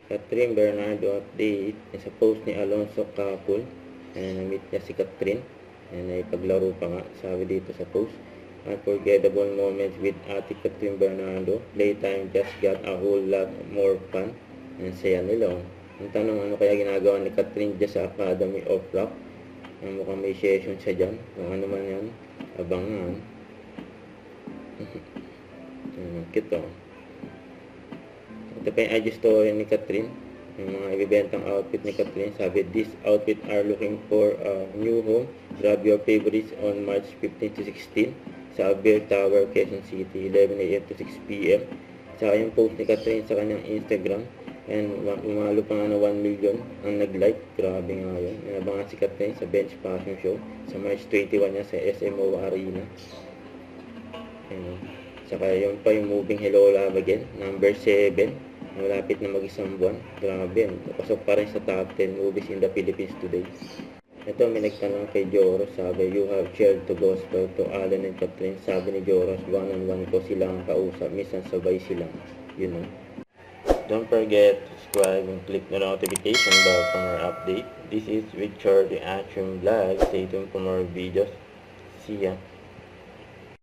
Catherine Bernardo update sa post ni Alonso Capul. Na-meet niya si Catherine. Ipaglaro pa nga, sabi dito sa post. Unforgettable moments with Ate Catherine Bernardo. Playtime just got a whole lot more fun. Saya nila. Ang tanong, ano kaya ginagawa ni Catherine dyan sa Academy of Rock? Mukhang may session siya dyan. Kung ano man yan, abangan. Cute. Ito pa yung IG story ni Catherine. Yung mga ibibentang outfit ni Catherine. Sabi, this outfit are looking for a new home. Grab your favorites on March 15 to 16 sa Beer Tower, Quezon City, 11 AM to 6 PM. Saka yung post ni Catherine sa kanyang Instagram. And umalo pa nga na 1 million ang nag-like. Grabe nga yun. Inabangan si Catherine sa Bench Fashion Show sa March 21 niya sa SMO Arena. Saka yung pa yung Moving Hello Love Again, number 7. Malapit na mag-isang buwan. Grabe. Pasok pa rin sa top 10 movies in the Philippines today. Ito, may nagtanong kay Joros. Sabi, you have shared to gospel to Alan and Catherine. Sabi ni Joros, one-on-one ko silang kausap. Minsan sabay silang. You know. Don't forget to subscribe and click the notification bell for more update. This is Richard the Action Vlog. Stay tuned for more videos. See ya.